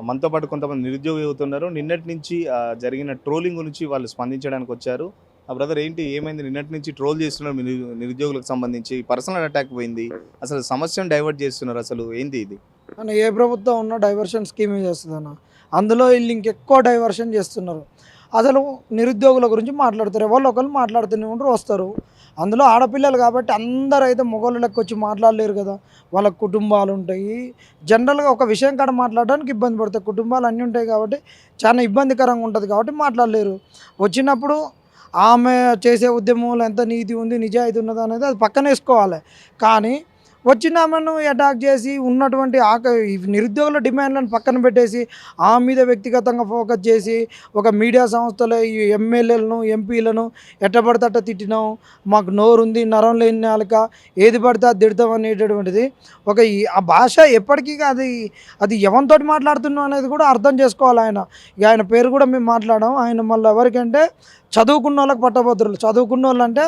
మనతో పాటు కొంతమంది నిరుద్యోగ యువత ఉన్నారు. నిన్నటి నుంచి జరిగిన ట్రోలింగ్ గురించి వాళ్ళు స్పందించడానికి వచ్చారు. బ్రదర్ ఏంటి ఏమైంది? నిన్నటి నుంచి ట్రోల్ చేస్తున్నారు మీ నిరుద్యోగులకు సంబంధించి. పర్సనల్ అటాక్ పోయింది. అసలు సమస్యను డైవర్ట్ చేస్తున్నారు. అసలు ఏంది ఇది? అన్న ఏ ప్రభుత్వం ఉన్నా డైవర్షన్ స్కీమే చేస్తుందన్న. అందులో వీళ్ళు ఇంకెక్కువ డైవర్షన్ చేస్తున్నారు. అసలు నిరుద్యోగుల గురించి మాట్లాడతారు, ఎవరు ఒకరు మాట్లాడుతూనే ఉంటారు, వస్తారు. అందులో ఆడపిల్లలు కాబట్టి అందరూ అయితే మొగోళ్ళు లెక్క వచ్చి మాట్లాడలేరు కదా. వాళ్ళ కుటుంబాలు ఉంటాయి. జనరల్గా ఒక విషయం కాడ మాట్లాడడానికి ఇబ్బంది పడతాయి. కుటుంబాలు అన్నీ ఉంటాయి కాబట్టి చాలా ఇబ్బందికరంగా ఉంటుంది కాబట్టి మాట్లాడలేరు. వచ్చినప్పుడు ఆమె చేసే ఉద్యమంలో ఎంత నీతి ఉంది, నిజాయితీ ఉన్నది అనేది అది పక్కన వేసుకోవాలి. కానీ వచ్చిన ఆమెను అటాక్ చేసి ఉన్నటువంటి నిరుద్యోగుల డిమాండ్లను పక్కన పెట్టేసి ఆమె మీద వ్యక్తిగతంగా ఫోకస్ చేసి ఒక మీడియా సంస్థలో ఈ ఎమ్మెల్యేలను ఎంపీలను ఎట్టబడితే అట్ట తిట్టినాం, మాకు నోరుంది, నరం లేని నాలుక, ఏది పడితే అది తిడతాం అనేటటువంటిది ఆ భాష ఎప్పటికీ అది ఎవరితోటి మాట్లాడుతున్నాం అనేది కూడా అర్థం చేసుకోవాలి. ఆయన పేరు కూడా మేము మాట్లాడాం. ఆయన మళ్ళీ ఎవరికంటే చదువుకున్న వాళ్ళకి పట్టభద్రులు. చదువుకున్న వాళ్ళు అంటే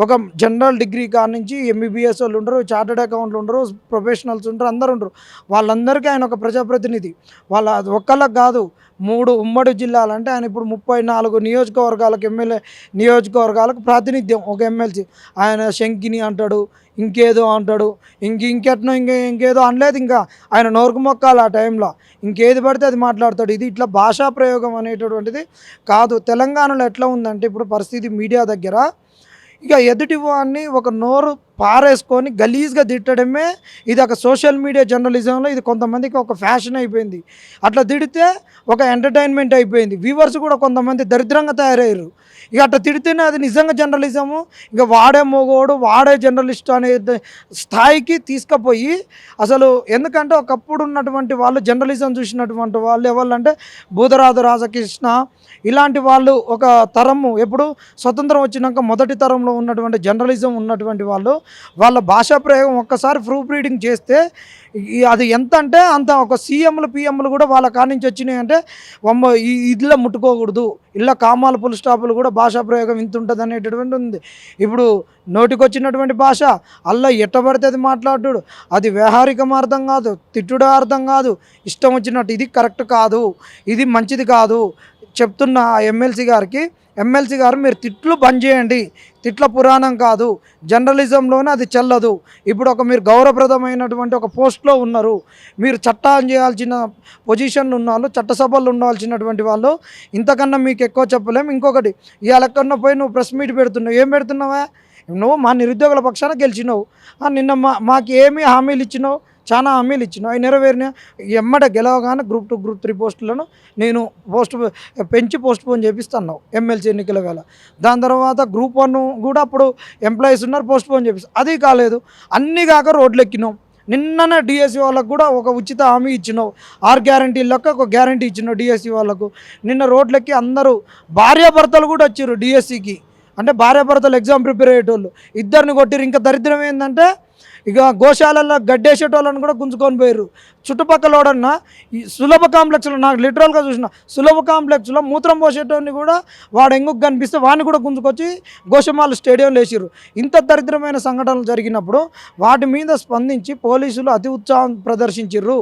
ఒక జనరల్ డిగ్రీ కాడ నుంచి ఎంబీబీఎస్ వాళ్ళు ఉండరు, చార్టెడ్ అకౌంట్లు ఉండరు, ప్రొఫెషనల్స్ ఉంటారు, అందరు ఉండరు. వాళ్ళందరికీ ఆయన ఒక ప్రజాప్రతినిధి. ఒక్కళ్ళకి కాదు, 3 ఉమ్మడి జిల్లాలంటే ఆయన ఇప్పుడు 34 నియోజకవర్గాలకు ఎమ్మెల్యే నియోజకవర్గాలకు ప్రాతినిధ్యం ఒక ఎమ్మెల్సీ. ఆయన శంకిని అంటాడు, ఇంకేదో అంటాడు, ఇంకెట్నో ఇంకేదో అనలేదు. ఇంకా ఆయన నోరుకు మొక్కాలి ఆ టైంలో. ఇంకేది పడితే అది మాట్లాడతాడు. ఇది ఇట్లా భాషా ప్రయోగం అనేటటువంటిది కాదు. తెలంగాణలో ఎట్లా ఉందంటే ఇప్పుడు పరిస్థితి మీడియా దగ్గర ఇక ఎదుటి వాడిని ఒక నోరు పారేసుకొని గలీజ్గా తిట్టడమే ఇది ఒక సోషల్ మీడియా జర్నలిజంలో ఇది కొంతమందికి ఒక ఫ్యాషన్ అయిపోయింది. అట్లా తిడితే ఒక ఎంటర్టైన్మెంట్ అయిపోయింది. వ్యూవర్స్ కూడా కొంతమంది దరిద్రంగా తయారయ్యారు. ఇక అట్లా తిడితేనే అది నిజంగా జర్నలిజము, ఇక వాడే మోగోడు వాడే జర్నలిస్ట్ అనే స్థాయికి తీసుకుపోయి అసలు ఎందుకంటే ఒకప్పుడు ఉన్నటువంటి వాళ్ళు జర్నలిజం చూసినటువంటి వాళ్ళు ఎవరంటే బూదరాజు రాజకృష్ణ ఇలాంటి వాళ్ళు ఒక తరము ఎప్పుడు స్వతంత్రం వచ్చినాక మొదటి తరంలో ఉన్నటువంటి జర్నలిజం ఉన్నటువంటి వాళ్ళు వాళ్ళ భాషా ప్రయోగం ఒక్కసారి ప్రూఫ్ రీడింగ్ చేస్తే అది ఎంత అంటే అంత ఒక సీఎంలు పిఎంలు కూడా వాళ్ళ కాడి నుంచి వచ్చినాయి అంటే ఈ ఇదిలో ముట్టుకోకూడదు, ఇలా కామాల పుల్ స్టాపులు కూడా భాషా ప్రయోగం ఇంత ఉంటుంది అనేటటువంటి ఉంది. ఇప్పుడు నోటికి వచ్చినటువంటి భాష అల్లా ఎట్టబడితే అది మాట్లాడు, అది వ్యవహారికం అర్థం కాదు, తిట్టుడే అర్థం కాదు, ఇష్టం వచ్చినట్టు ఇది కరెక్ట్ కాదు, ఇది మంచిది కాదు చెప్తున్న ఎమ్మెల్సీ గారు మీరు తిట్లు బంద్ చేయండి. తిట్ల పురాణం కాదు, జర్నలిజంలోనే అది చెల్లదు. ఇప్పుడు మీరు గౌరవప్రదమైనటువంటి ఒక పోస్ట్లో ఉన్నారు, మీరు చట్టాలు చేయాల్సిన పొజిషన్లు ఉన్న వాళ్ళు, చట్టసభల్లో ఉండాల్సినటువంటి వాళ్ళు, ఇంతకన్నా మీకు ఎక్కువ చెప్పలేము. ఇంకొకటి ఇవాళ ఎక్కడన్నా పోయి నువ్వు ప్రెస్ మీట్ పెడుతున్నావు, ఏం పెడుతున్నావా? నువ్వు మా నిరుద్యోగుల పక్షాన గెలిచినావు, నిన్న మాకు ఏమి హామీలు ఇచ్చినావు? చాలా హామీలు ఇచ్చినావు, అవి నెరవేరినా? గెలవగానే గ్రూప్ 2 గ్రూప్ 3 పోస్టులను నేను పెంచి పోస్ట్పోన్ చేపిస్తున్నావు ఎమ్మెల్సీ ఎన్నికల వేళ. దాని తర్వాత గ్రూప్ 1 కూడా అప్పుడు ఎంప్లాయీస్ ఉన్నారు, పోస్ట్పోన్ చేపిస్తాం, అది కాలేదు. అన్నీ కాక రోడ్లు ఎక్కినావు. నిన్ననే డిఎస్సి వాళ్ళకు కూడా ఒక ఉచిత హామీ ఇచ్చినావు, 6 గ్యారంటీలకు ఒక గ్యారంటీ ఇచ్చినావు డిఎస్సి వాళ్ళకు. నిన్న రోడ్లెక్కి అందరూ భార్యాభర్తలు కూడా వచ్చారు డిఎస్సికి. అంటే భార్యాభర్తలు ఎగ్జామ్ ప్రిపేర్ అయ్యేటోళ్ళు ఇద్దరిని కొట్టిరు. ఇంకా దరిద్రం ఏంటంటే ఇక గోశాలలో గడ్డేసేటోళ్ళని కూడా గుంజుకొని పోయారు. చుట్టుపక్కల ఈ సులభ కాంప్లెక్స్లో నాకు లిటరల్గా చూసిన సులభ కాంప్లెక్స్లో మూత్రం పోసేటోని కూడా వాడు ఎంగుకు కనిపిస్తే వాడిని కూడా గుంజుకొచ్చి గోషమాల స్టేడియంలో వేసారు. ఇంత దరిద్రమైన సంఘటనలు జరిగినప్పుడు వాటి మీద స్పందించి పోలీసులు అతి ఉత్సాహం ప్రదర్శించారు.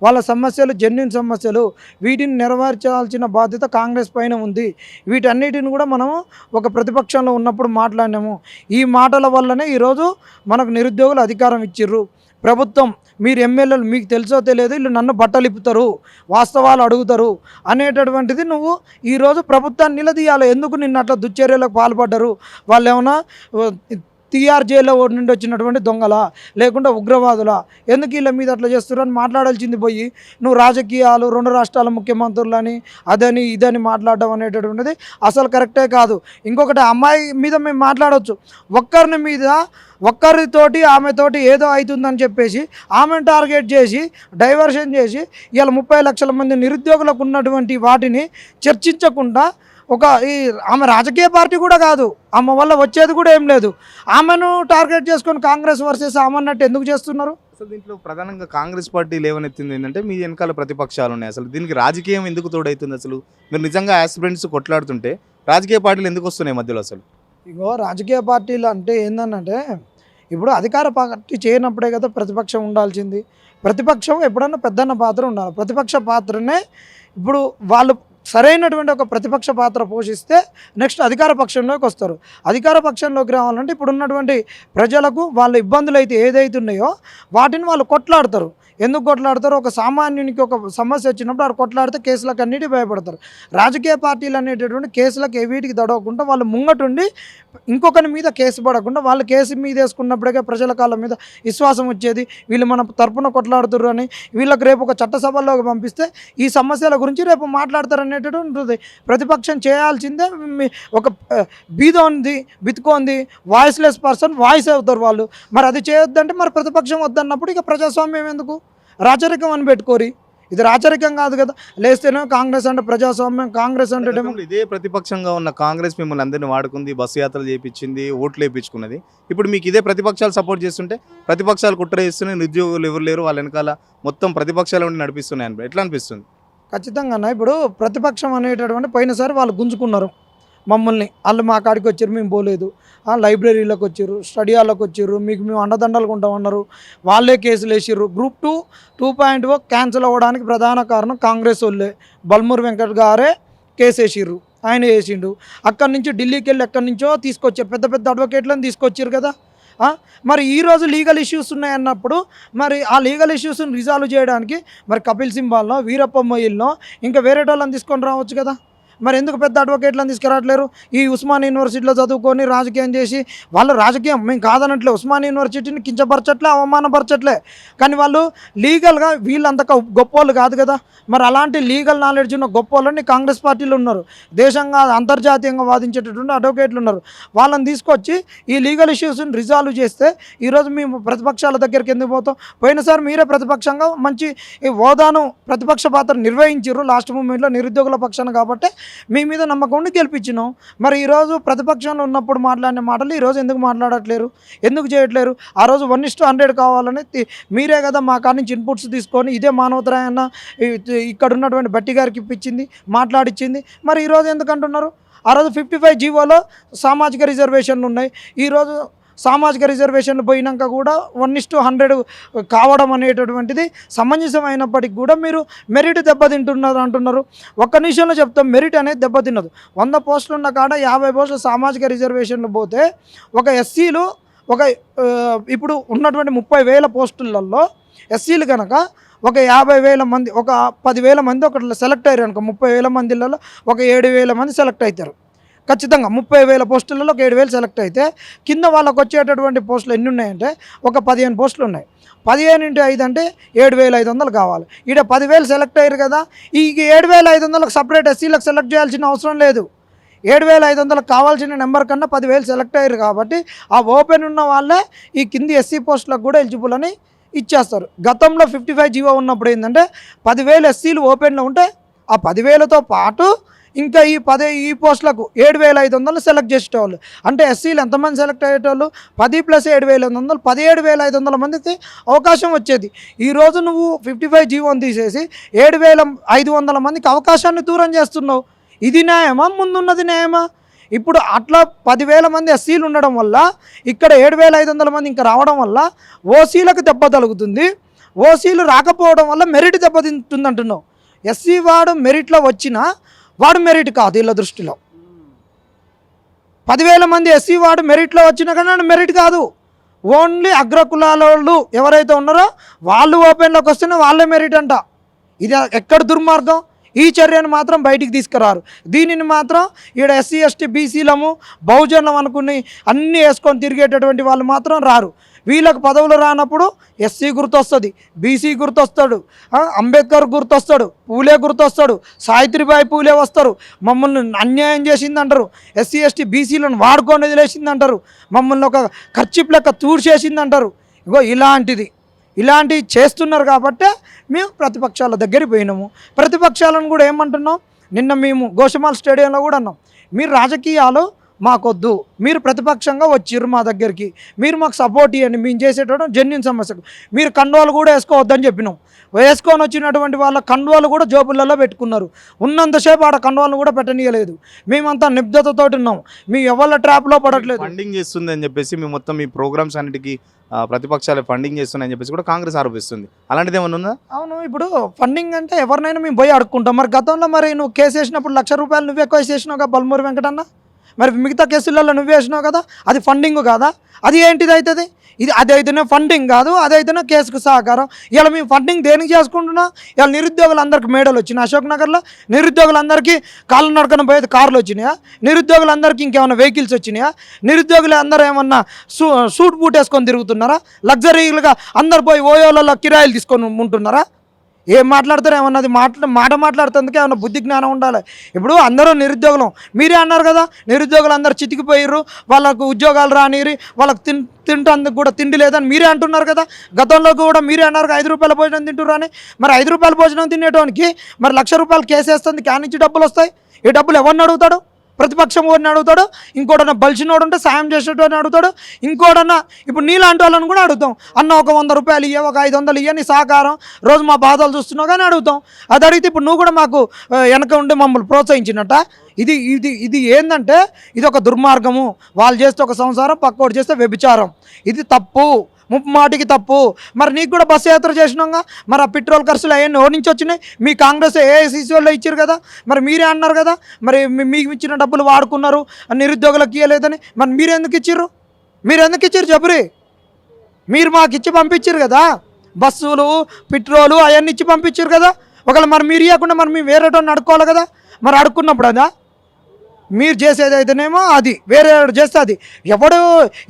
వాళ్ళ సమస్యలు జెన్యూన్ సమస్యలు, వీటిని నెరవేర్చాల్సిన బాధ్యత కాంగ్రెస్ పైన ఉంది. వీటన్నిటిని కూడా మనము ఒక ప్రతిపక్షంలో ఉన్నప్పుడు మాట్లాడినాము. ఈ మాటల వల్లనే ఈరోజు మనకు నిరుద్యోగులు అధికారం ఇచ్చిర్రు. ప్రభుత్వం మీరు ఎమ్మెల్యేలు మీకు తెలుసో తెలియదు, వీళ్ళు నన్ను బట్టలిప్పుతారు, వాస్తవాలు అడుగుతారు అనేటటువంటిది నువ్వు ఈరోజు ప్రభుత్వాన్ని నిలదీయాలి. ఎందుకు నిన్న అట్లా దుశ్చర్యలకు పాల్పడ్డారు? వాళ్ళు ఏమన్నా TR జైల్లో నుండి వచ్చినటువంటి దొంగలా లేకుండా ఉగ్రవాదులా? ఎందుకు వీళ్ళ మీద అట్లా చేస్తున్నారని మాట్లాడాల్సింది పోయి నువ్వు రాజకీయాలు 2 రాష్ట్రాల ముఖ్యమంత్రులని అదని ఇదని మాట్లాడడం అనేటటువంటిది అసలు కరెక్టే కాదు. ఇంకొకటి అమ్మాయి మీద మేము మాట్లాడవచ్చు, ఒక్కరితోటి ఆమెతోటి ఏదో అవుతుందని చెప్పేసి ఆమెను టార్గెట్ చేసి డైవర్షన్ చేసి ఇవాళ 30 లక్షల మంది నిరుద్యోగులకు ఉన్నటువంటి వాటిని చర్చించకుండా ఆమె రాజకీయ పార్టీ కూడా కాదు, ఆమె వల్ల వచ్చేది కూడా ఏం లేదు, ఆమెను టార్గెట్ చేసుకొని కాంగ్రెస్ వర్సెస్ ఆమె అన్నట్టు ఎందుకు చేస్తున్నారు? అసలు దీంట్లో ప్రధానంగా కాంగ్రెస్ పార్టీ లేవనెత్తింది ఏంటంటే మీ వెనకాల ప్రతిపక్షాలు ఉన్నాయి. అసలు దీనికి రాజకీయం ఎందుకు తోడవుతుంది? అసలు మీరు నిజంగా ఆస్పిరెంట్స్ కొట్లాడుతుంటే రాజకీయ పార్టీలు ఎందుకు వస్తున్నాయి మధ్యలో? అసలు రాజకీయ పార్టీలు అంటే ఏందనంటే ఇప్పుడు అధికార పార్టీ చేయనప్పుడే కదా ప్రతిపక్షం ఉండాల్సింది. ప్రతిపక్షం ఎప్పుడన్నా పెద్దన్న పాత్ర ఉండాలి. ప్రతిపక్ష పాత్రనే ఇప్పుడు వాళ్ళు సరైనటువంటి ఒక ప్రతిపక్ష పాత్ర పోషిస్తే నెక్స్ట్ అధికార పక్షంలోకి వస్తారు. అధికార పక్షంలోకి రావాలంటే ఇప్పుడు ఉన్నటువంటి ప్రజలకు వాళ్ళ ఇబ్బందులు అయితే ఏదైతే ఉన్నాయో వాటిని వాళ్ళు కొట్లాడతారు. ఎందుకు కొట్లాడతారు? ఒక సామాన్యునికి ఒక సమస్య వచ్చినప్పుడు ఆడు కొట్లాడితే కేసులకు అన్నిటికీ భయపడతారు. రాజకీయ పార్టీలు అనేటటువంటి కేసులకు వీటికి దడవకుండా వాళ్ళు ముంగటుండి ఇంకొకరి మీద కేసు పడకుండా వాళ్ళు కేసు మీద వేసుకున్నప్పుడే ప్రజల కాళ్ళ మీద విశ్వాసం వచ్చేది. వీళ్ళు మన తరపున కొట్లాడుతుర్రు అని వీళ్ళకి రేపు ఒక చట్టసభల్లోకి పంపిస్తే ఈ సమస్యల గురించి రేపు మాట్లాడతారు అనేటటువంటి ఉంటుంది. ప్రతిపక్షం చేయాల్సిందే ఒక బీదోంది బితుకోంది వాయిస్లెస్ పర్సన్ వాయిస్ అవుతారు వాళ్ళు. మరి అది చేయొద్దంటే మరి ప్రతిపక్షం వద్దన్నప్పుడు ఇక ప్రజాస్వామ్యం ఎందుకు? రాచరికం అని పెట్టుకోరి. ఇది రాచరికం కాదు కదా. లేస్తేనే కాంగ్రెస్ అంటే ప్రజాస్వామ్యం, కాంగ్రెస్ అంటే ఇదే ప్రతిపక్షంగా ఉన్న కాంగ్రెస్ మిమ్మల్ని అందరినీ వాడుకుంది, బస్సు యాత్రలు చేయించింది, ఓట్లు వేయించుకున్నది. ఇప్పుడు మీకు ఇదే ప్రతిపక్షాలు సపోర్ట్ చేస్తుంటే ప్రతిపక్షాలు కుట్ర చేస్తున్నాయి, నిరుద్యోగులు ఎవరు లేరు, వాళ్ళ వెనకాల మొత్తం ప్రతిపక్షాలు ఉండి నడిపిస్తున్నాయి అని ఎట్లా అనిపిస్తుంది? ఖచ్చితంగా ఇప్పుడు ప్రతిపక్షం అనేటటువంటి పోయినసారి వాళ్ళు గుంజుకున్నారు మమ్మల్ని. వాళ్ళు మా కాడికి వచ్చారు, మేము పోలేదు. లైబ్రరీలోకి వచ్చారు, స్టడీ హాల్లోకి వచ్చారు, మీకు మేము అండదండలుగా ఉంటామన్నారు. వాళ్ళే కేసులు వేసిర్రు. గ్రూప్ 2.0 క్యాన్సిల్ అవ్వడానికి ప్రధాన కారణం కాంగ్రెస్ వాళ్ళే. బల్మూర్ వెంకట్ గారే కేసు వేసిర్రు, ఆయన వేసిండు. అక్కడి నుంచి ఢిల్లీకి వెళ్ళి ఎక్కడి నుంచో తీసుకొచ్చారు, పెద్ద పెద్ద అడ్వకేట్లను తీసుకొచ్చారు కదా. మరి ఈరోజు లీగల్ ఇష్యూస్ ఉన్నాయన్నప్పుడు మరి ఆ లీగల్ ఇష్యూస్ని రిజాల్వ్ చేయడానికి మరి కపిల్ సింబాల్నో వీరప్ప మొయిల్నో ఇంకా వేరే వాళ్ళని తీసుకొని రావచ్చు కదా. మరి ఎందుకు పెద్ద అడ్వకేట్లను తీసుకురావట్లేరు? ఈ ఉస్మాన్ యూనివర్సిటీలో చదువుకొని రాజకీయం చేసి వాళ్ళు రాజకీయం మేము కాదనట్లే, ఉస్మాన్ యూనివర్సిటీని కించపరచట్లే, అవమానపరచట్లే. కానీ వాళ్ళు లీగల్గా వీళ్ళంత గొప్పోళ్ళు కాదు కదా. మరి అలాంటి లీగల్ నాలెడ్జ్ ఉన్న గొప్పోళ్ళని కాంగ్రెస్ పార్టీలో ఉన్నారు. దేశంగా అంతర్జాతీయంగా వాదించేటటువంటి అడ్వకేట్లు ఉన్నారు. వాళ్ళని తీసుకొచ్చి ఈ లీగల్ ఇష్యూస్ని రిజాల్వ్ చేస్తే ఈరోజు మేము ప్రతిపక్షాల దగ్గరికి ఎందుకు పోతాం? పోయినసారి మీరే ప్రతిపక్షంగా మంచి ఈ హోదాను ప్రతిపక్ష పాత్ర నిర్వహించారు లాస్ట్ మూమెంట్లో నిరుద్యోగుల పక్షాన. కాబట్టి మీ మీద నమ్మకం ఉండి గెలిపించినాం. మరి ఈరోజు ప్రతిపక్షంలో ఉన్నప్పుడు మాట్లాడిన మాటలు ఈరోజు ఎందుకు మాట్లాడట్లేరు, ఎందుకు చేయట్లేరు? ఆ రోజు 1:100 కావాలని మీరే కదా మా కాడి నుంచి ఇన్పుట్స్ తీసుకొని ఇదే మానవతరాయన్న ఇక్కడ ఉన్నటువంటి బట్టి గారికి ఇప్పించింది, మాట్లాడిచ్చింది. మరి ఈరోజు ఎందుకు అంటున్నారు? ఆ రోజు 55 జీవోలో సామాజిక రిజర్వేషన్లు ఉన్నాయి. ఈరోజు సామాజిక రిజర్వేషన్లు పోయినాక కూడా 1:100 కావడం అనేటటువంటిది సమంజసమైనప్పటికీ కూడా మీరు మెరిట్ దెబ్బతింటున్నారు అంటున్నారు. ఒక్క నిమిషంలో చెప్తాం, మెరిట్ అనేది దెబ్బతిన్నదు. 100 పోస్టులు ఉన్న కాడ 50 పోస్టులు సామాజిక రిజర్వేషన్లు పోతే ఒక ఎస్సీలు ఇప్పుడు ఉన్నటువంటి 30,000 పోస్టులలో ఎస్సీలు కనుక ఒక 50,000 మంది, ఒక 10,000 మంది ఒకటి సెలెక్ట్ అయ్యారు అనుకో, 30,000 మందిలలో ఒక 7,000 మంది సెలెక్ట్ అవుతారు. ఖచ్చితంగా 30,000 పోస్టులలో ఒక 7,000 సెలెక్ట్ అయితే కింద వాళ్ళకు వచ్చేటటువంటి పోస్టులు ఎన్ని ఉన్నాయంటే ఒక 15 పోస్టులు ఉన్నాయి. 15 × 5 అంటే 7,500 కావాలి. ఈడ 10,000 సెలెక్ట్ అయ్యారు కదా. ఈ 7,500లకు సపరేట్ ఎస్సీలకు సెలెక్ట్ చేయాల్సిన అవసరం లేదు. 7,500 కావాల్సిన నెంబర్ కన్నా 10,000 సెలెక్ట్ అయ్యారు కాబట్టి ఆ ఓపెన్ ఉన్న వాళ్ళే ఈ కింది ఎస్సీ పోస్టులకు కూడా ఎలిజిబుల్ అని ఇచ్చేస్తారు. గతంలో 55 జీవో ఉన్నప్పుడు ఏంటంటే 10,000 ఎస్సీలు ఓపెన్లో ఉంటే ఆ 10,000తో పాటు ఇంకా ఈ పోస్టులకు 7,500 సెలెక్ట్ చేసేటోళ్ళు. అంటే ఎస్సీలు ఎంతమంది సెలెక్ట్ అయ్యేటోళ్ళు? 10 + 7,500 17,500 మందికి అవకాశం వచ్చేది. ఈరోజు నువ్వు 55 జీవోని తీసేసి 7,500 మందికి అవకాశాన్ని దూరం చేస్తున్నావు. ఇది న్యాయమా? ముందున్నది న్యాయమా? ఇప్పుడు అట్లా 10,000 మంది ఎస్సీలు ఉండడం వల్ల ఇక్కడ 7,500 మంది ఇంకా రావడం వల్ల ఓసీలకు దెబ్బ తగులుతుంది. ఓసీలు రాకపోవడం వల్ల మెరిట్ దెబ్బతింటుంది అంటున్నావు. ఎస్సీ వాడు మెరిట్లో వచ్చినా వాడు మెరిట్ కాదు వీళ్ళ దృష్టిలో. 10,000 మంది ఎస్సీ వాడు మెరిట్లో వచ్చినా కానీ మెరిట్ కాదు. ఓన్లీ అగ్రకులాల వాళ్ళు ఎవరైతే ఉన్నారో వాళ్ళు ఓపెన్లోకి వస్తేనే వాళ్ళే మెరిట్ అంట. ఇది ఎక్కడ దుర్మార్గం? ఈ చర్యను మాత్రం బయటికి తీసుకురారు. దీనిని మాత్రం ఈడ ఎస్సీ ఎస్టీ బీసీలము బహుజనం అనుకుని అన్నీ వేసుకొని తిరిగేటటువంటి వాళ్ళు మాత్రం రారు. వీళ్ళకు పదవులు రానప్పుడు ఎస్సీ గుర్తొస్తుంది, బీసీ గుర్తొస్తాడు, అంబేద్కర్ గుర్తొస్తాడు, పూలే గుర్తొస్తాడు, సావిత్రిబాయి పూలే వస్తారు. మమ్మల్ని అన్యాయం చేసింది అంటారు, ఎస్సీ ఎస్టీ బీసీలను వాడుకొని వదిలేసింది అంటారు, మమ్మల్ని ఒక ఖర్చిప్ లెక్క తూడ్చేసింది అంటారు. ఇగో ఇలాంటివి చేస్తున్నారు కాబట్టి మేము ప్రతిపక్షాల దగ్గరికి పోయినాము. ప్రతిపక్షాలను కూడా ఏమంటున్నాం? నిన్న మేము గోషమాల్ స్టేడియంలో కూడా అన్నాం, మీరు రాజకీయాలు మాకొద్దు, మీరు ప్రతిపక్షంగా వచ్చిర్రు మా దగ్గరికి, మీరు మాకు సపోర్ట్ ఇవ్వండి, మేము చేసేటప్పుడు జెన్యున్ సమస్యకు మీరు కండువాలు కూడా వేసుకోవద్దని చెప్పినాం. వేసుకొని వచ్చినటువంటి వాళ్ళ కండువాలు కూడా జోబులలో పెట్టుకున్నారు. ఉన్నంతసేపు ఆడ కండువాలను కూడా పెట్టనీయలేదు. మేమంతా నిబ్దతతోటి ఉన్నాం, మేము ఎవరి ట్రాప్లో పడట్లేదు. ఫండింగ్ చేస్తుంది అని చెప్పేసి మేము మొత్తం ఈ ప్రోగ్రామ్స్ అన్నిటికీ ప్రతిపక్షాలు ఫండింగ్ చేస్తున్నాయని చెప్పేసి కూడా కాంగ్రెస్ ఆరోపిస్తుంది. అలాంటిది ఏమన్నా ఉందా? అవును, ఇప్పుడు ఫండింగ్ అంటే ఎవరినైనా మేము పోయి అడుక్కుంటాం. మరి గతంలో మరి నువ్వు కేసు వేసినప్పుడు ₹1,00,000 నువ్వు ఎక్కువ వేసేసినావు బల్మూరి వెంకటన్న, మరి మిగతా కేసులలో నువ్వు వేసినావు కదా, అది ఫండింగ్ కాదా? అది ఏంటిది అవుతుంది? ఇది అది అయితేనే ఫండింగ్ కాదు, అది అయితేనే కేసుకు సహకారం. ఇలా మేము ఫండింగ్ దేనికి చేసుకుంటున్నాం? ఇలా నిరుద్యోగులందరికీ మేడలు వచ్చినాయి, అశోక్ నగర్లో నిరుద్యోగులందరికీ కాళ్ళు నడకన పోయేది కార్లు వచ్చినాయా? నిరుద్యోగులందరికీ ఇంకేమైనా వెహికల్స్ వచ్చినాయా? నిరుద్యోగులు అందరూ ఏమన్నా సూట్ బూట్ వేసుకొని తిరుగుతున్నారా? లగ్జరీలుగా అందరు పోయి ఓయోలలో కిరాయిలు తీసుకొని ఉంటున్నారా? ఏం మాట్లాడతారు? ఏమన్నది మాట మాట్లాడుతుందుకే ఏమన్నా బుద్ధి జ్ఞానం ఉండాలి. ఇప్పుడు అందరూ నిరుద్యోగులం, మీరే అన్నారు కదా, నిరుద్యోగులు అందరూ చితికిపోయిర్రు, వాళ్ళకు ఉద్యోగాలు రానిరి, వాళ్ళకు తింటందుకు కూడా తిండి లేదని మీరే అంటున్నారు కదా. గతంలో కూడా మీరే అన్నారు ₹5 భోజనం తింటుర్రు అని. మరి ₹5 భోజనం తినేటోనికి మరి ₹1,00,000 కేసేస్తుంది, క్యాన్ నుంచి డబ్బులు వస్తాయి. ఈ డబ్బులు ఎవరిని అడుగుతాడు? ప్రతిపక్షం వాడిని అడుగుతాడు, ఇంకోటన్నా బలిసినోడు ఉంటే సాయం చేసేటోడిని అడుగుతాడు, ఇంకోటన్నా ఇప్పుడు నీలాంటి వాళ్ళని కూడా అడుగుతాం. అన్న ఒక ₹100 ఇయ్య, ఒక 500 ఇయ్య, నీ సహకారం, రోజు మా బాధలు చూస్తున్నావు కానీ అడుగుతాం. అది అడిగితే ఇప్పుడు నువ్వు కూడా మాకు వెనక ఉండి మమ్మల్ని ప్రోత్సహించినట్ట. ఇది ఇది ఇది ఏంటంటే ఇది ఒక దుర్మార్గము. వాళ్ళు చేస్తే ఒక సంసారం, పక్కోడు చేస్తే వ్యభిచారం. ఇది తప్పు, ముప్మాటికి తప్పు. మరి నీకు కూడా బస్సు యాత్ర చేసినాగా, మరి ఆ పెట్రోల్ ఖర్చులు అవన్నీ ఓడి నుంచి వచ్చినాయి? మీ కాంగ్రెస్ ఏఐసీసీ వాళ్ళు ఇచ్చారు కదా, మరి మీరే అన్నారు కదా, మరి మీకు ఇచ్చిన డబ్బులు వాడుకున్నారు, నిరుద్యోగులకు ఇవ్వలేదని. మరి మీరు ఎందుకు ఇచ్చిర్రు చెప్పురి. మీరు మాకు ఇచ్చి పంపించారు కదా, బస్సులు పెట్రోలు అవన్నీ ఇచ్చి పంపించారు కదా. ఒకవేళ మరి మీరు ఇవ్వకుండా మరి మేము వేరేటోని అడుక్కోవాలి కదా. మరి అడుక్కున్నప్పుడు అదా మీరు చేసేది అయితేనేమో అది, వేరే చేస్తే అది. ఎవడు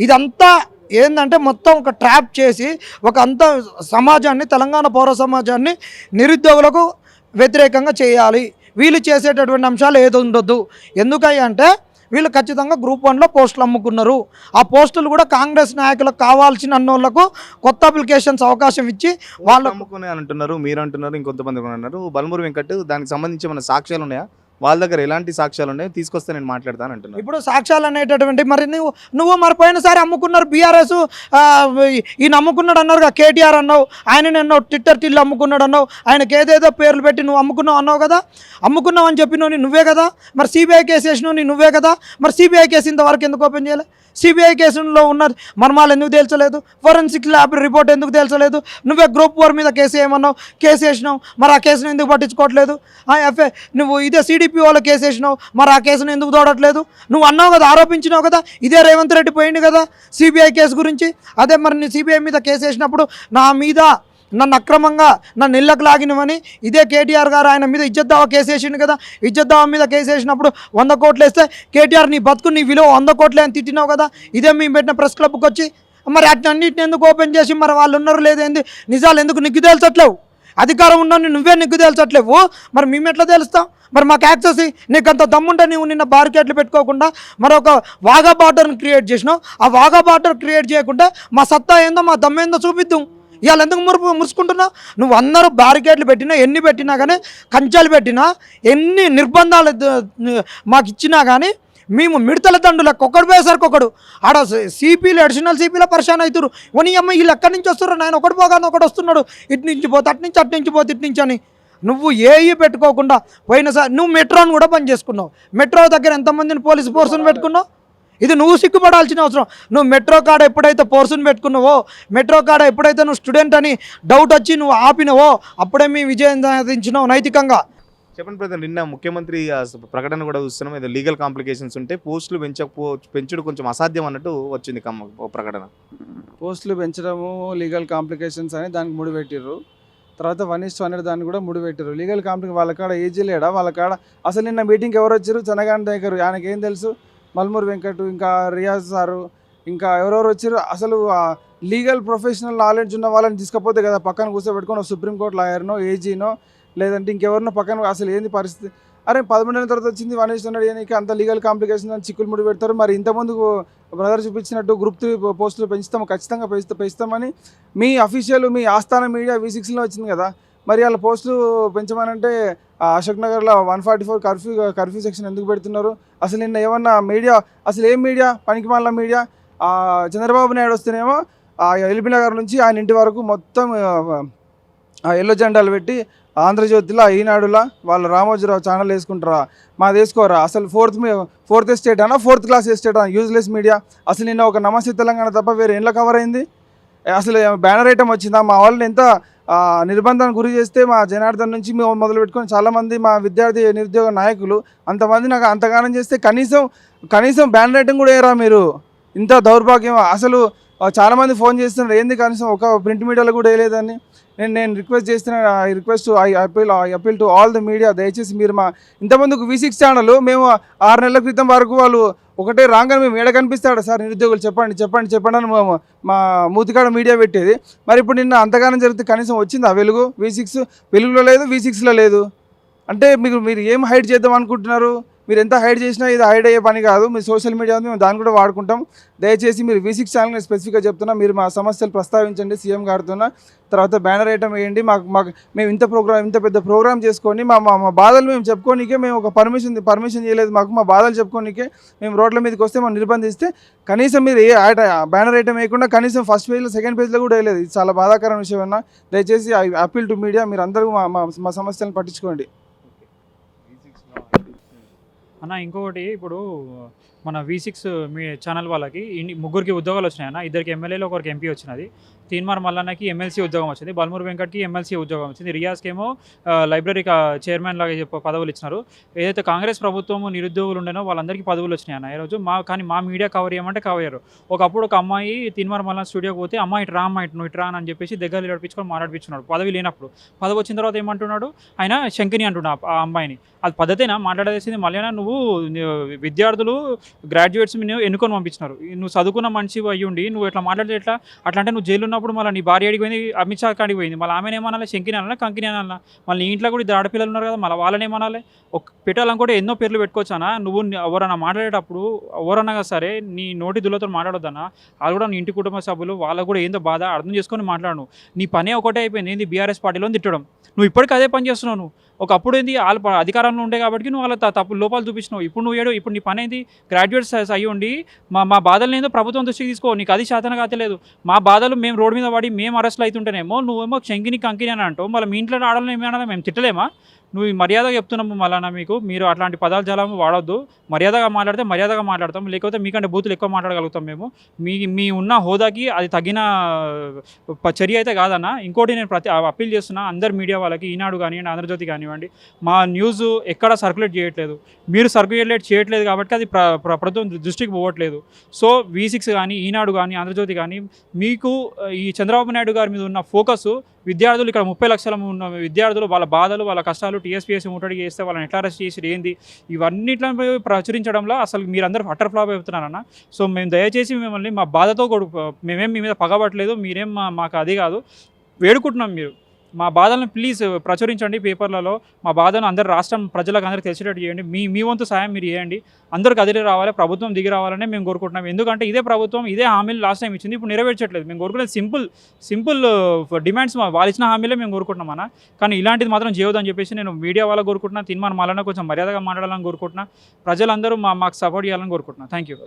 ఇదంతా ఏంటంటే మొత్తం ఒక ట్రాప్ చేసి ఒక అంత సమాజాన్ని, తెలంగాణ పౌర సమాజాన్ని నిరుద్యోగులకు వ్యతిరేకంగా చేయాలి. వీళ్ళు చేసేటటువంటి అంశాలు ఏది ఉండొద్దు. ఎందుకయ్యా అంటే వీళ్ళు ఖచ్చితంగా గ్రూప్ 1లో పోస్టులు అమ్ముకున్నారు. ఆ పోస్టులు కూడా కాంగ్రెస్ నాయకులకు కావాల్సిన అన్నోళ్లకు కొత్త అప్లికేషన్స్ అవకాశం ఇచ్చి వాళ్ళు అమ్ముకునే అంటున్నారు, మీరు అంటున్నారు, ఇంకొంతమంది కూడా అన్నారు. బల్మూరి వెంకట్ దానికి సంబంధించి మన సాక్ష్యాలు ఉన్నాయా? వాళ్ళ దగ్గర ఎలాంటి సాక్ష్యాలు ఉన్నాయో తీసుకొస్తే నేను మాట్లాడతాను అంటున్నాను. ఇప్పుడు సాక్ష్యాలు అనేటటువంటి మరి నువ్వు మరి పోయినసారి అమ్ముకున్నారు బీఆర్ఎస్, ఈయన అమ్ముకున్నాడు అన్నారు, కేటీఆర్ అన్నావు, ఆయన అన్నావు, ట్విట్టర్ టిల్లు అమ్ముకున్నాడు అన్నావు, ఆయనకి ఏదేదో పేర్లు పెట్టి నువ్వు అమ్ముకున్నావు అన్నావు కదా. అమ్ముకున్నావు అని చెప్పినోని నువ్వే కదా. మరి సిబిఐ కేసు వేసినోని నువ్వే కదా. మరి సిబిఐ కేసు ఇంతవరకు ఎందుకు ఓపెన్ చేయలేదు? సిబిఐ కేసులో ఉన్న మర్మాలు ఎందుకు తేల్చలేదు? ఫోరెన్సిక్ ల్యాబ్ రిపోర్ట్ ఎందుకు తేల్చలేదు? నువ్వే గ్రూప్ 4 మీద కేసు ఏమన్నావు, కేసు వేసినావు, మరి ఆ కేసును ఎందుకు పట్టించుకోవట్లేదు? నువ్వు ఇదే సిడిపి వాళ్ళ కేసు వేసినావు, మరి ఆ కేసును ఎందుకు తోడట్లేదు? నువ్వు అన్నావు కదా, ఆరోపించినావు కదా, ఇదే రేవంత్ రెడ్డి పోయింది కదా సిబిఐ కేసు గురించి. అదే మరి నీ సిబిఐ మీద కేసు వేసినప్పుడు నా మీద నన్ను అక్రమంగా నన్ను ఇళ్ళకు లాగినవని ఇదే కేటీఆర్ గారు ఆయన మీద ఇజ్జత్ దావా కేసు వేసిండు కదా. ఇజ్జత్ దావా మీద కేసు వేసినప్పుడు 100 కోట్లు వేస్తే కేటీఆర్ నీ బతుకు నీ విలువ 100 కోట్లే అని తిట్టినావు కదా. ఇదే మేము పెట్టిన ప్రెస్ క్లబ్కి వచ్చి. మరి అన్నింటిని ఎందుకు ఓపెన్ చేసి మరి వాళ్ళు ఉన్నారు లేదేంది నిజాలు ఎందుకు నిగ్గు తేల్చట్లేవు? అధికారం ఉన్నాను నువ్వే నిగ్గు తేల్చట్లేవు, మరి మేము ఎట్లా తెలుస్తాం? మరి మాకు యాక్సెస్ నీకు అంత దమ్ముంటే నువ్వు నిన్న బార్కెట్లు పెట్టుకోకుండా మరొక వాగా బార్డర్ని క్రియేట్ చేసినావు. ఆ వాగా బార్డర్ క్రియేట్ చేయకుండా మా సత్తా ఏందో మా దమ్మేందో చూపిద్దాం. ఇవాళ ఎందుకు మురుసుకుంటున్నావు? నువ్వు అందరూ బ్యారికేడ్లు పెట్టినా, ఎన్ని పెట్టినా కానీ, కంచెలు పెట్టినా, ఎన్ని నిర్బంధాలు మాకు ఇచ్చినా కానీ మేము మిడతల దండులకు ఒకడు పోయేసరికి ఒకడు ఆడ సిపిలు అడిషనల్ సిపిలో పరిశాన్ అవుతారు. ఓ నీ అమ్మ వీళ్ళు ఎక్కడి నుంచి వస్తారు, నాయన ఒకటి పోగానే ఒకటి వస్తున్నాడు, ఇటు నుంచి పోతే అటు నుంచి పోతే ఇటు నుంచి అని. నువ్వు ఏఈ పెట్టుకోకుండా పోయినసారి నువ్వు మెట్రోని కూడా పని చేసుకున్నావు. మెట్రో దగ్గర ఎంతమందిని పోలీసు ఫోర్సును పెట్టుకున్నావు? ఇది నువ్వు సిగ్గుపడాల్సిన అవసరం. నువ్వు మెట్రో కాడ ఎప్పుడైతే పోర్సును పెట్టుకున్నావో, మెట్రో కాడ ఎప్పుడైతే నువ్వు స్టూడెంట్ అని డౌట్ వచ్చి నువ్వు ఆపినవో అప్పుడే మీ విజయం సాధించినావు నైతికంగా. చెప్పండి బ్రదర్, నిన్న ముఖ్యమంత్రి ప్రకటన కూడా చూస్తున్నాం, ఏదో లీగల్ కాంప్లికేషన్స్ ఉంటే పోస్టులు పెంచుడు కొంచెం అసాధ్యం అన్నట్టు వచ్చింది ప్రకటన. పోస్టులు పెంచడము లీగల్ కాంప్లికేషన్స్ అని దానికి ముడిపెట్టిర్రు. తర్వాత 1:100 దాన్ని కూడా ముడిపెట్టారు. లీగల్ కాంప్లికేషన్ వాళ్ళ కాడ ఏజీ లేడా? వాళ్ళ కాడ అసలు నిన్న మీటింగ్కి ఎవరు వచ్చారు? చనగాని దగ్గర ఆయనకేం తెలుసు? బల్మూరి వెంకట్, ఇంకా రియాజ్ సారు, ఇంకా ఎవరెవరు వచ్చారు? అసలు లీగల్ ప్రొఫెషనల్ నాలెడ్జ్ ఉన్న వాళ్ళని తీసుకపోతే కదా పక్కన కూర్చోబెట్టుకుని సుప్రీంకోర్టు లాయర్నో, ఏజీనో, లేదంటే ఇంకెవరినో పక్కన. అసలు ఏంది పరిస్థితి? అరే 11 నెలల తర్వాత వచ్చింది 1:100 అని అంత లీగల్ కాంప్లికేషన్ అని చిక్కులు ముడి పెడతారు. మరి ఇంతకుముందు బ్రదర్ చూపించినట్టు గ్రూప్ 3 పోస్టులు పెంచుతాము, ఖచ్చితంగా పెంచుతామని మీ అఫీషియల్, మీ ఆస్థాన మీడియా V6లో వచ్చింది కదా. మరి వాళ్ళ పోస్టులు పెంచమనంటే అశోక్ నగర్లో 144 కర్ఫ్యూ సెక్షన్ ఎందుకు పెడుతున్నారు? అసలు నిన్న ఏమన్నా మీడియా, అసలు ఏం మీడియా, పనికిమాలిన మీడియా. చంద్రబాబు నాయుడు వస్తేనేమో ఎల్బీ నగర్ నుంచి ఆయన ఇంటి వరకు మొత్తం ఎల్లో జెండాలు పెట్టి ఆంధ్రజ్యోతిలా, ఈనాడులా వాళ్ళు రామోజీరావు ఛానల్ వేసుకుంటారా, మాది వేసుకోరా? అసలు ఫోర్త్ ఎస్టేట్ అన్నా, ఫోర్త్ క్లాస్ ఎస్టేట్ అన్నా, యూజ్లెస్ మీడియా. అసలు నిన్న ఒక నమస్తే తెలంగాణ తప్ప వేరే ఏళ్ళ కవర్ అయింది? అసలు బ్యానర్ ఐటమ్ వచ్చిందా? మా వాళ్ళని ఎంత నిర్బంధానికి గురి చేస్తే మా జనార్దన్ నుంచి మేము మొదలు పెట్టుకొని చాలామంది మా విద్యార్థి నిరుద్యోగ నాయకులు అంతమంది నాకు అంతగానం చేస్తే కనీసం బ్యానర్ ఐటమ్ కూడా వేయరా మీరు? ఇంత దౌర్భాగ్యం. అసలు చాలామంది ఫోన్ చేస్తున్నారు, ఏంది కనీసం ఒక ప్రింట్ మీడియాలో కూడా వేయలేదని. నేను రిక్వెస్ట్ చేస్తున్నా, I appeal to all the media, దయచేసి మీరు మా ఇంతమందికి V6 ఛానల్ మేము 6 నెలల క్రితం వరకు వాళ్ళు ఒకటే రాగానే మేము ఏడ కనిపిస్తాడు సార్ నిరుద్యోగులు చెప్పండి అని మా మూతికాడ మీడియా పెట్టేది. మరి ఇప్పుడు నిన్న అంతగానం జరిగితే కనీసం వచ్చిందా వెలుగు? V6 వెలుగులో లేదు, V6లో లేదు. అంటే మీరు ఏం హైడ్ చేద్దాం అనుకుంటున్నారు? మీరు ఎంత హైడ్ చేసినా ఇది హైడ్ అయ్యే పని కాదు. మీ సోషల్ మీడియా ఉంది, మేము దాన్ని కూడా వాడుకుంటాం. దయచేసి మీరు V6 ఛానల్ని స్పెసిఫిక్గా చెప్తున్నా, మీరు మా సమస్యలు ప్రస్తావించండి సీఎం గారితో. తర్వాత బ్యానర్ ఐటమ్ వేయండి. మాకు మేము ఇంత పెద్ద ప్రోగ్రామ్ చేసుకొని మా బాధలు మేము చెప్పుకోనికే మేము ఒక పర్మిషన్ చేయలేదు మాకు. మా బాధలు చెప్పుకోనికే మేము రోడ్ల మీదకి వస్తే మనం నిర్బంధిస్తే కనీసం మీరు బ్యానర్ ఐటమ్ వేయకుండా కనీసం ఫస్ట్ పేజ్లో, సెకండ్ పేజ్లో కూడా వేయలేదు. ఇది చాలా బాధాకరమైన విషయం అన్న. దయచేసి ఐ అపీల్ టు మీడియా, మీరు అందరూ మా సమస్యలను పట్టించుకోండి అన్న. ఇంకొకటి, ఇప్పుడు మన V6 మీ ఛానల్ వాళ్ళకి ముగ్గురికి ఉద్యోగాలు వచ్చినాయన్న. ఇద్దరికి ఎమ్మెల్యేలు, ఒకరికి ఎంపీ వచ్చినది. తీన్మార్ మల్లన్నకి ఎమ్మెల్సీ ఉద్యోగం వచ్చింది, బల్మూరు వెంకట్కి ఎమ్మెల్సీ ఉద్యోగం వచ్చింది, రియాజ్కి ఏమో లైబ్రరీ చైర్మన్ లాగా పదవులు ఇచ్చినారు. ఏదైతే కాంగ్రెస్ ప్రభుత్వము నిరుద్యోగులు ఉండేనో వాళ్ళందరికీ పదవులు వచ్చినాయి అన్న ఈరోజు. కానీ మా మీడియా కవర్ చేయమంటే కవర్ చేయరు. ఒకప్పుడు ఒక అమ్మాయి తీన్మార్ మల్లన్న స్టూడియోకి పోతే, అమ్మాయి ఇటు రా, అమ్మాయి నువ్వు ఇటు రా అని చెప్పేసి దగ్గర నడిపించుకొని మాట్లాడిపించున్నాడు పదవి లేనప్పుడు. పదవి వచ్చిన తర్వాత ఏమంటున్నాడు ఆయన, శంకిని అంటున్నా ఆ అమ్మాయిని. అది పద్ధతేనా మాట్లాడేసింది? మళ్ళీ నువ్వు విద్యార్థులు గ్రాడ్యుయేట్స్ నువ్వు ఎన్నుకొని పంపించినారు. నువ్వు చదువుకున్న మనిషి అయ్యుండి నువ్వు ఇట్లా మాట్లాడితే ఎట్లా? అట్లా అంటే నువ్వు జైలు ఉన్నప్పుడు మళ్ళీ నీ భార్య అడిగి పోయింది, అమిత్ షా కాడికి పోయింది, మళ్ళీ ఆమెను ఏమనాలి? శంకిని అనాలా, కంకిని అనాలా? మళ్ళీ నీ ఇంట్లో కూడా ఇద్దరు ఆడపిల్లలు ఉన్నారు కదా, మళ్ళీ వాళ్ళని ఏమనాలి? పెట్టాలనుకుంటే ఎన్నో పేర్లు పెట్టుకోవచ్చానా? నువ్వు ఎవరన్నా మాట్లాడేటప్పుడు ఎవరన్నా సరే నీ నోటి దుల్లతో మాట్లాడొద్దన్నా. వాళ్ళు కూడా నీ ఇంటి కుటుంబ సభ్యులు, వాళ్ళకు కూడా ఏందో బాధ అర్థం చేసుకొని మాట్లాడు. నీ పనే ఒకటే అయిపోయింది, ఏంది బీఆర్ఎస్ పార్టీలో తిట్టడం. నువ్వు ఇప్పటికీ అదే పని చేస్తున్నావు. నువ్వు ఒకప్పుడు ఏంది వాళ్ళు అధికారంలో ఉండే కాబట్టి నువ్వు వాళ్ళ తప్పు లోపాలు చూపించినావు. ఇప్పుడు నీ పని ఏంది? గ్రాడ్యుయేట్స్ అయ్యి ఉండి మా బాధలు ఏందో ప్రభుత్వం దృష్టికి తీసుకో. నీకు అది శాతం కాతలేదు. మా బాధలు మేము రోడ్డు మీద పడి మేము అరెస్ట్లు అవుతుంటేనేమో నువ్వేమో శంకిని కంకిని అని అంటావు. మళ్ళీ మీ ఇంట్లో ఆడాలని ఏమన్నా మేము తిట్టలేమా? నువ్వు మర్యాదగా చెప్తున్నాము మళ్ళా మీరు అట్లాంటి పదాలు చాలా వాడొద్దు. మర్యాదగా మాట్లాడితే మర్యాదగా మాట్లాడతాం, లేకపోతే మీకంటే బూతులు ఎక్కువ మాట్లాడగలుగుతాం మేము. మీ ఉన్న హోదాకి అది తగిన చర్య అయితే కాదన్న. ఇంకోటి నేను అప్పీల్ చేస్తున్నా అందరు మీడియా వాళ్ళకి, ఈనాడు కానివ్వండి, ఆంధ్రజ్యోతి కానివ్వండి, మా న్యూస్ ఎక్కడ సర్క్యులేట్ చేయట్లేదు. మీరు సర్క్యులేట్ చేయట్లేదు కాబట్టి అది ప్రభుత్వం దృష్టికి పోవట్లేదు. సో V6 కానీ, ఈనాడు కానీ, ఆంధ్రజ్యోతి కానీ, మీకు ఈ చంద్రబాబు నాయుడు గారి మీద ఉన్న ఫోకస్ విద్యార్థులు, ఇక్కడ 30 లక్షల ఉన్న విద్యార్థులు, వాళ్ళ బాధలు, వాళ్ళ కష్టాలు, TSPSC ముట్టడికి చేస్తే వాళ్ళని ఎట్లా అరెస్ట్ చేసి ఏంది, ఇవన్నిట్లను ప్రచురించడంలో అసలు మీరందరూ అటర్ ఫ్లాప్ అవుతున్నారన్న. సో మేము దయచేసి మిమ్మల్ని మా బాధతో మేమేం మీ మీద పగబట్టలేదు, మీరేం మాకు అది కాదు, వేడుకుంటున్నాం. మీరు మా బాధలను ప్లీజ్ ప్రచురించండి పేపర్లలో. మా బాధను అందరు రాష్ట్రం ప్రజలకు అందరికీ తెలిసేటట్టు చేయండి. మీ వంతు సాయం మీరు చేయండి. అందరూ కదిలి రావాలి, ప్రభుత్వం దిగి రావాలని మేము కోరుకుంటున్నాం. ఎందుకంటే ఇదే ప్రభుత్వం ఇదే హామీలు లాస్ట్ టైం ఇచ్చింది, ఇప్పుడు నెరవేర్చట్లేదు. మేము కోరుకునేది సింపుల్ డిమాండ్స్, వాళ్ళు ఇచ్చిన హామీలే మేము కోరుకుంటున్నాం అన్న. కానీ ఇలాంటిది మాత్రం చేయొద్దని చెప్పేసి నేను మీడియా వాళ్ళకి కోరుకుంటున్నా. తీన్మార్ మల్లన్న కొంచెం మర్యాదగా మాట్లాడాలని కోరుకుంటున్నా. ప్రజలందరూ మాకు సపోర్ట్ చేయాలని కోరుకుంటున్నాను. Thank you.